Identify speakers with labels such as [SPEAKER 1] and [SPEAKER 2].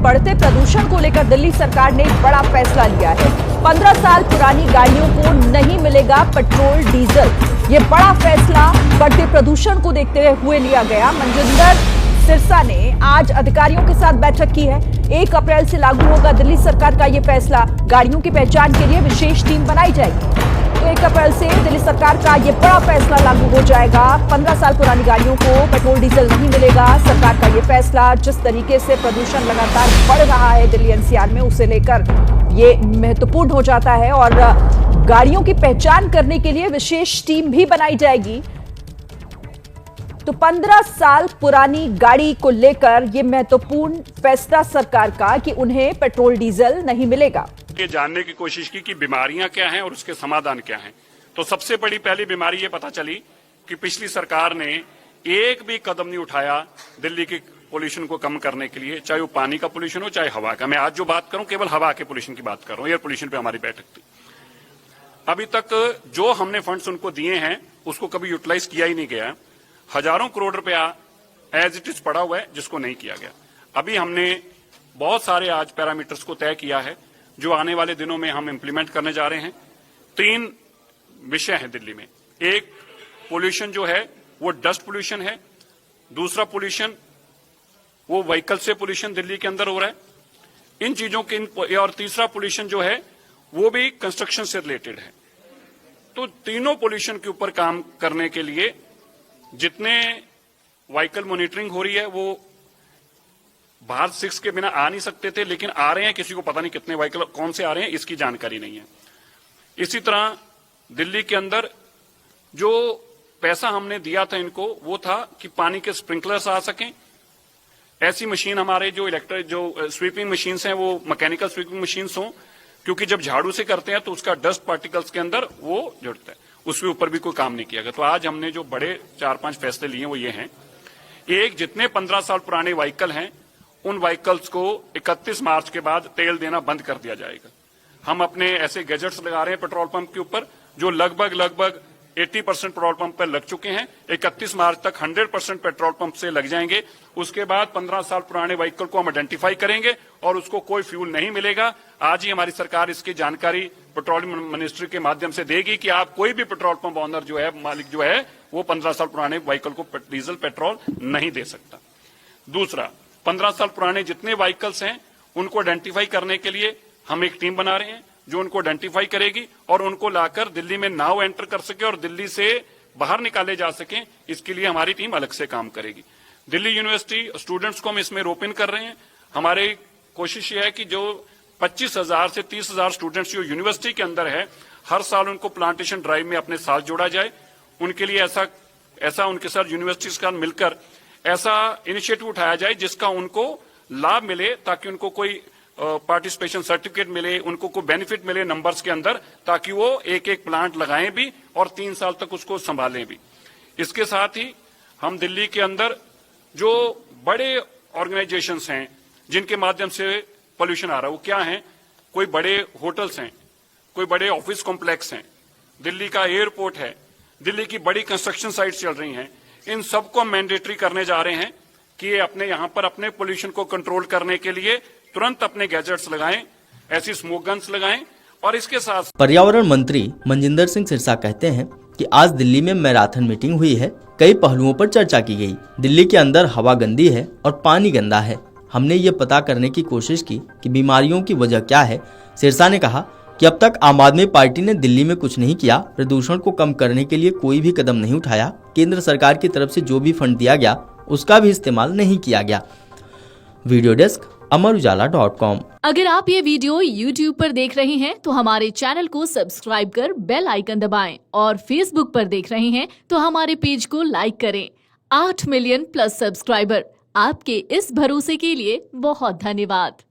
[SPEAKER 1] बढ़ते प्रदूषण को लेकर दिल्ली सरकार ने एक बड़ा फैसला लिया है। 15 साल पुरानी गाड़ियों को नहीं मिलेगा पेट्रोल डीजल। ये बड़ा फैसला बढ़ते प्रदूषण को देखते हुए लिया गया। मनजिंदर सिरसा ने आज अधिकारियों के साथ बैठक की है। 1 अप्रैल से लागू होगा दिल्ली सरकार का ये फैसला। गाड़ियों की पहचान के लिए विशेष टीम बनाई जाएगी। तो 1 अप्रैल से दिल्ली सरकार का ये बड़ा फैसला लागू हो जाएगा। 15 साल पुरानी गाड़ियों को पेट्रोल डीजल नहीं मिलेगा। सरकार का ये फैसला, जिस तरीके से प्रदूषण लगातार बढ़ रहा है दिल्ली एनसीआर में, उसे लेकर ये महत्वपूर्ण हो जाता है और गाड़ियों की पहचान करने के लिए विशेष टीम भी बनाई जाएगी। तो 15 साल पुरानी गाड़ी को लेकर यह महत्वपूर्ण फैसला सरकार का कि उन्हें पेट्रोल डीजल नहीं मिलेगा।
[SPEAKER 2] ये जानने की कोशिश की कि बीमारियां क्या हैं और उसके समाधान क्या हैं। तो सबसे बड़ी पहली बीमारी ये पता चली कि पिछली सरकार ने एक भी कदम नहीं उठाया दिल्ली की पोल्यूशन को कम करने के लिए, चाहे वो पानी का पोल्यूशन हो चाहे हवा का। मैं आज जो बात करूं केवल हवा के पोल्यूशन की बात कर रहा हूं। एयर पोल्यूशन पे हमारी बैठक थी। अभी तक जो हमने फंड्स उनको दिए हैं उसको कभी यूटिलाइज किया ही नहीं गया। हजारों करोड़ रुपया एज इट इज पड़ा हुआ है जिसको नहीं किया गया। अभी हमने बहुत सारे आज पैरामीटर्स को तय किया है जो आने वाले दिनों में हम इंप्लीमेंट करने जा रहे हैं। 3 विषय हैं दिल्ली में। एक, पोल्यूशन जो है वो डस्ट पोल्यूशन है। दूसरा पोल्यूशन वो व्हीकल से पोल्यूशन दिल्ली के अंदर हो रहा है इन चीजों के, और तीसरा पोल्यूशन जो है वो भी कंस्ट्रक्शन से रिलेटेड है। तो तीनों पोल्यूशन के ऊपर काम करने के लिए जितने व्हीकल मॉनिटरिंग हो रही है वो भारत 6 के बिना आ नहीं सकते थे, लेकिन आ रहे हैं। किसी को पता नहीं कितने व्हीकल कौन से आ रहे हैं, इसकी जानकारी नहीं है। इसी तरह दिल्ली के अंदर जो पैसा हमने दिया था इनको वो था कि पानी के स्प्रिंकलर्स आ सकें। ऐसी मशीन हमारे जो जो स्वीपिंग मशीन्स हैं वो मैकेनिकल स्वीपिंग मशीन्स हों, क्योंकि जब झाड़ू से करते हैं तो उसका डस्ट पार्टिकल्स के अंदर वो जुड़ता है। उसके ऊपर भी कोई काम नहीं किया गया। तो आज हमने जो बड़े 4-5 फैसले लिए वो ये हैं। एक, जितने 15 साल पुराने व्हीकल हैं उन व्हीकल्स को 31 मार्च के बाद तेल देना बंद कर दिया जाएगा। हम अपने ऐसे गैजेट्स लगा रहे हैं पेट्रोल पंप के ऊपर जो लगभग 80% पेट्रोल पंप पर लग चुके हैं। 31 मार्च तक 100% पेट्रोल पंप से लग जाएंगे। उसके बाद 15 साल पुराने व्हीकल को हम आइडेंटिफाई करेंगे और उसको कोई फ्यूल नहीं मिलेगा। आज ही हमारी सरकार इसकी जानकारी पेट्रोलियम मिनिस्ट्री के माध्यम से देगी कि आप कोई भी पेट्रोल पंप ऑनर जो है, मालिक जो है, वो 15 साल पुराने व्हीकल को डीजल पेट्रोल नहीं दे सकता। दूसरा, 15 साल पुराने जितने व्हीकल्स हैं उनको आइडेंटिफाई करने के लिए हम एक टीम बना रहे हैं जो उनको आइडेंटिफाई करेगी और उनको लाकर दिल्ली में नाउ एंटर कर सके और दिल्ली से बाहर निकाले जा सके। इसके लिए हमारी टीम अलग से काम करेगी। दिल्ली यूनिवर्सिटी स्टूडेंट्स को हम इसमें रोप इन कर रहे हैं। हमारी कोशिश ये है कि जो 25,000 से 30,000 स्टूडेंट्स जो यूनिवर्सिटी के अंदर है, हर साल उनको प्लांटेशन ड्राइव में अपने साथ जोड़ा जाए। उनके लिए ऐसा उनके साथ यूनिवर्सिटी के साथ मिलकर ऐसा इनिशिएटिव उठाया जाए जिसका उनको लाभ मिले, ताकि उनको कोई पार्टिसिपेशन सर्टिफिकेट मिले, उनको कोई बेनिफिट मिले नंबर्स के अंदर, ताकि वो एक प्लांट लगाएं भी और 3 साल तक उसको संभालें भी। इसके साथ ही हम दिल्ली के अंदर जो बड़े ऑर्गेनाइजेशंस हैं जिनके माध्यम से पोल्यूशन आ रहा है वो क्या है, कोई बड़े होटल्स हैं, कोई बड़े ऑफिस कॉम्प्लेक्स हैं, दिल्ली का एयरपोर्ट है, दिल्ली की बड़ी कंस्ट्रक्शन साइट्स चल रही हैं। इन सबको मैंडेटरी करने जा रहे हैं कि ये अपने यहां पर अपने पोल्यूशन को कंट्रोल करने के लिए तुरंत अपने गैजेट्स लगाएं, ऐसी स्मोक गन्स लगाएं। और इसके साथ
[SPEAKER 3] पर्यावरण मंत्री मनजिंदर सिंह सिरसा कहते हैं कि आज दिल्ली में मैराथन मीटिंग हुई है। कई पहलुओं पर चर्चा की गई। दिल्ली के अंदर हवा गंदी है और पानी गंदा है। हमने ये पता करने की कोशिश की कि बीमारियों की वजह क्या है। सिरसा ने कहा कि अब तक आम आदमी पार्टी ने दिल्ली में कुछ नहीं किया। प्रदूषण को कम करने के लिए कोई भी कदम नहीं उठाया। केंद्र सरकार की तरफ से जो भी फंड दिया गया उसका भी इस्तेमाल नहीं किया गया। Video desk Amar Ujala dot com.
[SPEAKER 4] अगर आप ये वीडियो YouTube पर देख रहे हैं तो हमारे चैनल को सब्सक्राइब कर बेल आइकन दबाएं और Facebook पर देख रहे हैं तो हमारे पेज को लाइक करें। 8 मिलियन प्लस सब्सक्राइबर, आपके इस भरोसे के लिए बहुत धन्यवाद।